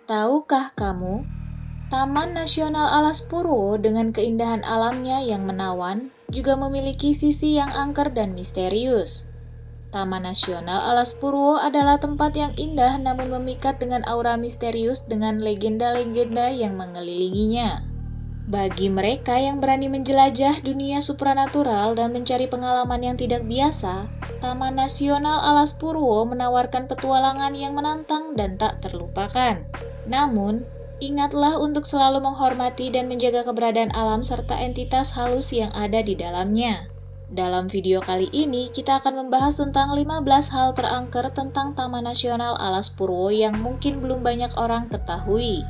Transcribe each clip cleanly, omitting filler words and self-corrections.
Tahukah kamu, Taman Nasional Alas Purwo dengan keindahan alamnya yang menawan juga memiliki sisi yang angker dan misterius. Taman Nasional Alas Purwo adalah tempat yang indah namun memikat dengan aura misterius dengan legenda-legenda yang mengelilinginya. Bagi mereka yang berani menjelajah dunia supranatural dan mencari pengalaman yang tidak biasa, Taman Nasional Alas Purwo menawarkan petualangan yang menantang dan tak terlupakan. Namun, ingatlah untuk selalu menghormati dan menjaga keberadaan alam serta entitas halus yang ada di dalamnya. Dalam video kali ini, kita akan membahas tentang 15 hal terangker tentang Taman Nasional Alas Purwo yang mungkin belum banyak orang ketahui.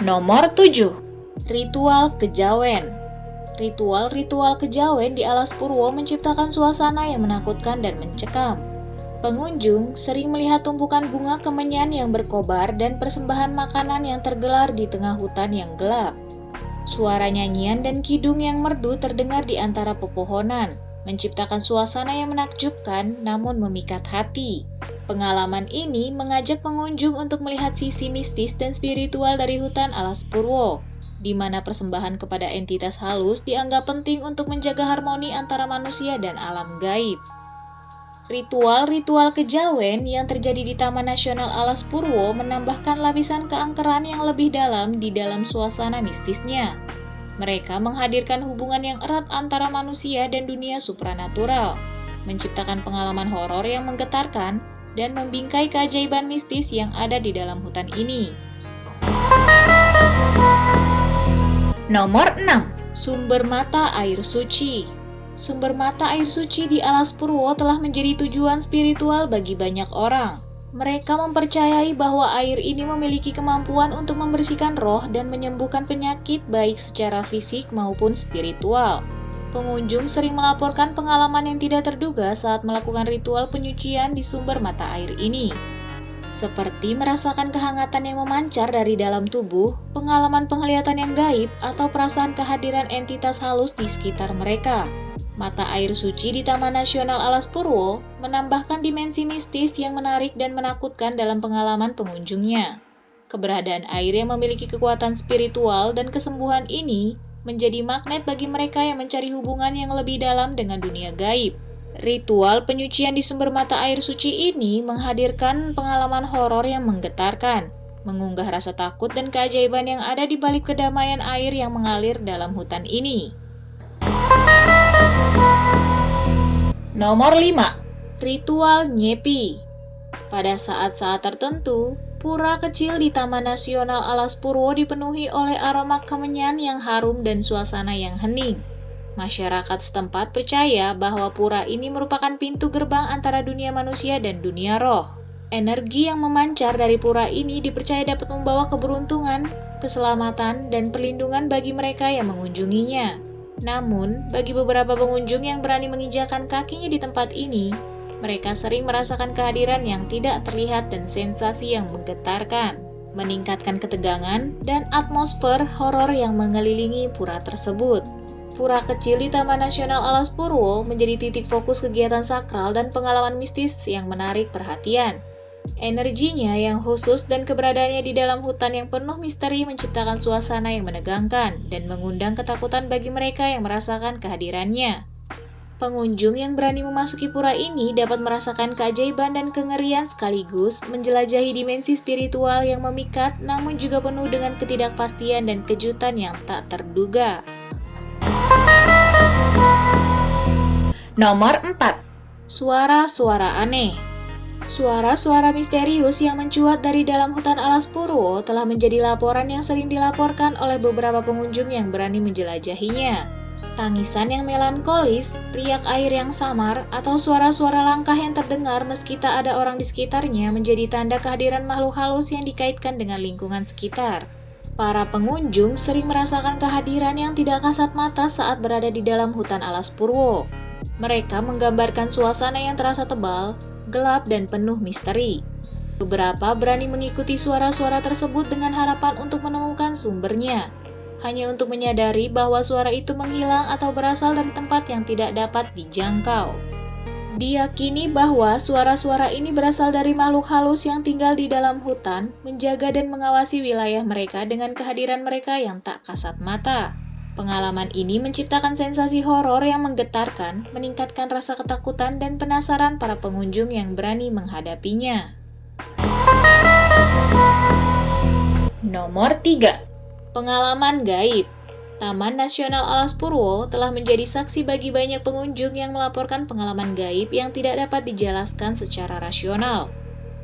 Nomor 7. Ritual Kejawen. Ritual-ritual kejawen di Alas Purwo menciptakan suasana yang menakutkan dan mencekam. Pengunjung sering melihat tumpukan bunga kemenyan yang berkobar dan persembahan makanan yang tergelar di tengah hutan yang gelap. Suara nyanyian dan kidung yang merdu terdengar di antara pepohonan, menciptakan suasana yang menakjubkan namun memikat hati. Pengalaman ini mengajak pengunjung untuk melihat sisi mistis dan spiritual dari hutan Alas Purwo, di mana persembahan kepada entitas halus dianggap penting untuk menjaga harmoni antara manusia dan alam gaib. Ritual-ritual kejawen yang terjadi di Taman Nasional Alas Purwo menambahkan lapisan keangkeran yang lebih dalam di dalam suasana mistisnya. Mereka menghadirkan hubungan yang erat antara manusia dan dunia supranatural, menciptakan pengalaman horor yang menggetarkan, dan membingkai keajaiban mistis yang ada di dalam hutan ini. Nomor 6. Sumber mata air suci. Sumber mata air suci di Alas Purwo telah menjadi tujuan spiritual bagi banyak orang. Mereka mempercayai bahwa air ini memiliki kemampuan untuk membersihkan roh dan menyembuhkan penyakit baik secara fisik maupun spiritual. Pengunjung sering melaporkan pengalaman yang tidak terduga saat melakukan ritual penyucian di sumber mata air ini. Seperti merasakan kehangatan yang memancar dari dalam tubuh, pengalaman penglihatan yang gaib, atau perasaan kehadiran entitas halus di sekitar mereka. Mata air suci di Taman Nasional Alas Purwo menambahkan dimensi mistis yang menarik dan menakutkan dalam pengalaman pengunjungnya. Keberadaan air yang memiliki kekuatan spiritual dan kesembuhan ini menjadi magnet bagi mereka yang mencari hubungan yang lebih dalam dengan dunia gaib. Ritual penyucian di sumber mata air suci ini menghadirkan pengalaman horor yang menggetarkan, mengunggah rasa takut dan keajaiban yang ada di balik kedamaian air yang mengalir dalam hutan ini. Nomor 5. Ritual Nyepi. Pada saat-saat tertentu, pura kecil di Taman Nasional Alas Purwo dipenuhi oleh aroma kemenyan yang harum dan suasana yang hening. Masyarakat setempat percaya bahwa pura ini merupakan pintu gerbang antara dunia manusia dan dunia roh. Energi yang memancar dari pura ini dipercaya dapat membawa keberuntungan, keselamatan, dan perlindungan bagi mereka yang mengunjunginya. Namun, bagi beberapa pengunjung yang berani menginjakan kakinya di tempat ini, mereka sering merasakan kehadiran yang tidak terlihat dan sensasi yang menggetarkan, meningkatkan ketegangan dan atmosfer horor yang mengelilingi pura tersebut. Pura kecil di Taman Nasional Alas Purwo menjadi titik fokus kegiatan sakral dan pengalaman mistis yang menarik perhatian. Energinya yang khusus dan keberadaannya di dalam hutan yang penuh misteri menciptakan suasana yang menegangkan dan mengundang ketakutan bagi mereka yang merasakan kehadirannya. Pengunjung yang berani memasuki pura ini dapat merasakan keajaiban dan kengerian sekaligus menjelajahi dimensi spiritual yang memikat namun juga penuh dengan ketidakpastian dan kejutan yang tak terduga. Nomor 4. Suara-suara aneh. Suara-suara misterius yang mencuat dari dalam hutan Alas Purwo telah menjadi laporan yang sering dilaporkan oleh beberapa pengunjung yang berani menjelajahinya. Tangisan yang melankolis, riak air yang samar, atau suara-suara langkah yang terdengar meski tak ada orang di sekitarnya menjadi tanda kehadiran makhluk halus yang dikaitkan dengan lingkungan sekitar. Para pengunjung sering merasakan kehadiran yang tidak kasat mata saat berada di dalam hutan Alas Purwo. Mereka menggambarkan suasana yang terasa tebal, gelap, dan penuh misteri. Beberapa berani mengikuti suara-suara tersebut dengan harapan untuk menemukan sumbernya, hanya untuk menyadari bahwa suara itu menghilang atau berasal dari tempat yang tidak dapat dijangkau. Diyakini bahwa suara-suara ini berasal dari makhluk halus yang tinggal di dalam hutan, menjaga dan mengawasi wilayah mereka dengan kehadiran mereka yang tak kasat mata. Pengalaman ini menciptakan sensasi horor yang menggetarkan, meningkatkan rasa ketakutan dan penasaran para pengunjung yang berani menghadapinya. Nomor 3. Pengalaman gaib. Taman Nasional Alas Purwo telah menjadi saksi bagi banyak pengunjung yang melaporkan pengalaman gaib yang tidak dapat dijelaskan secara rasional.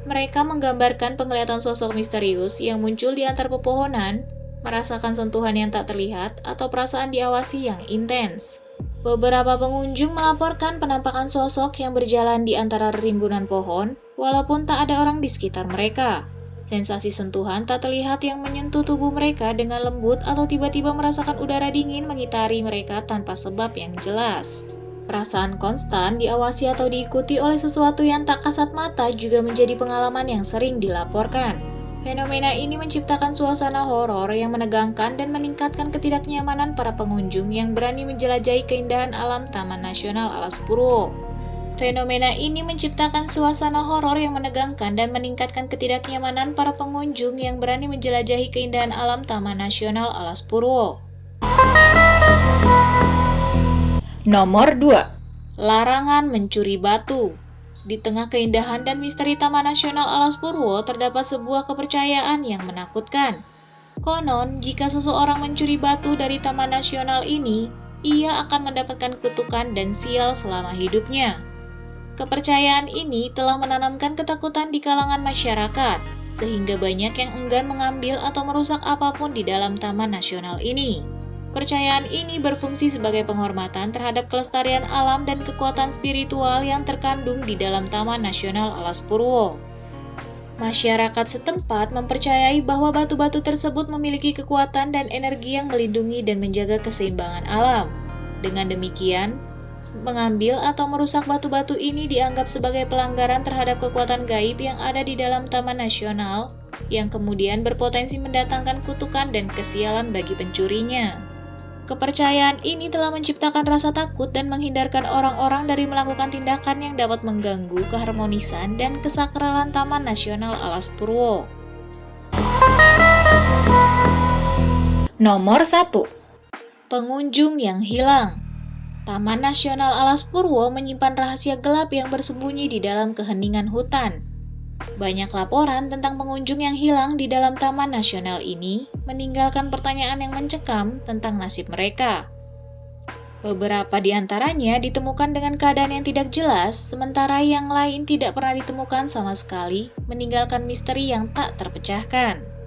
Mereka menggambarkan penglihatan sosok misterius yang muncul di antara pepohonan, merasakan sentuhan yang tak terlihat, atau perasaan diawasi yang intens. Beberapa pengunjung melaporkan penampakan sosok yang berjalan di antara rimbunan pohon, walaupun tak ada orang di sekitar mereka. Sensasi sentuhan tak terlihat yang menyentuh tubuh mereka dengan lembut atau tiba-tiba merasakan udara dingin mengitari mereka tanpa sebab yang jelas. Perasaan konstan diawasi atau diikuti oleh sesuatu yang tak kasat mata juga menjadi pengalaman yang sering dilaporkan. Fenomena ini menciptakan suasana horor yang menegangkan dan meningkatkan ketidaknyamanan para pengunjung yang berani menjelajahi keindahan alam Taman Nasional Alas Purwo. Fenomena ini menciptakan suasana horor yang menegangkan dan meningkatkan ketidaknyamanan para pengunjung yang berani menjelajahi keindahan alam Taman Nasional Alas Purwo. Nomor 2. Larangan mencuri batu. Di tengah keindahan dan misteri Taman Nasional Alas Purwo terdapat sebuah kepercayaan yang menakutkan. Konon, jika seseorang mencuri batu dari Taman Nasional ini, ia akan mendapatkan kutukan dan sial selama hidupnya. Kepercayaan ini telah menanamkan ketakutan di kalangan masyarakat, sehingga banyak yang enggan mengambil atau merusak apapun di dalam Taman Nasional ini. Kepercayaan ini berfungsi sebagai penghormatan terhadap kelestarian alam dan kekuatan spiritual yang terkandung di dalam Taman Nasional Alas Purwo. Masyarakat setempat mempercayai bahwa batu-batu tersebut memiliki kekuatan dan energi yang melindungi dan menjaga keseimbangan alam. Dengan demikian, mengambil atau merusak batu-batu ini dianggap sebagai pelanggaran terhadap kekuatan gaib yang ada di dalam Taman Nasional, yang kemudian berpotensi mendatangkan kutukan dan kesialan bagi pencurinya. Kepercayaan ini telah menciptakan rasa takut dan menghindarkan orang-orang dari melakukan tindakan yang dapat mengganggu keharmonisan dan kesakralan Taman Nasional Alas Purwo. Nomor 1. Pengunjung yang hilang. Taman Nasional Alas Purwo menyimpan rahasia gelap yang bersembunyi di dalam keheningan hutan. Banyak laporan tentang pengunjung yang hilang di dalam Taman Nasional ini meninggalkan pertanyaan yang mencekam tentang nasib mereka. Beberapa di antaranya ditemukan dengan keadaan yang tidak jelas, sementara yang lain tidak pernah ditemukan sama sekali, meninggalkan misteri yang tak terpecahkan.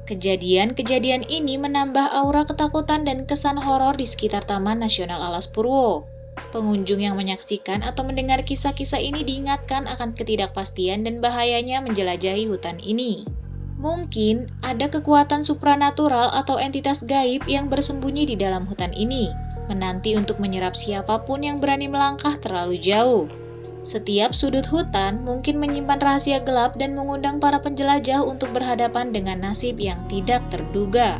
Kejadian-kejadian ini menambah aura ketakutan dan kesan horor di sekitar Taman Nasional Alas Purwo. Pengunjung yang menyaksikan atau mendengar kisah-kisah ini diingatkan akan ketidakpastian dan bahayanya menjelajahi hutan ini. Mungkin ada kekuatan supranatural atau entitas gaib yang bersembunyi di dalam hutan ini, menanti untuk menyerap siapapun yang berani melangkah terlalu jauh. Setiap sudut hutan mungkin menyimpan rahasia gelap dan mengundang para penjelajah untuk berhadapan dengan nasib yang tidak terduga.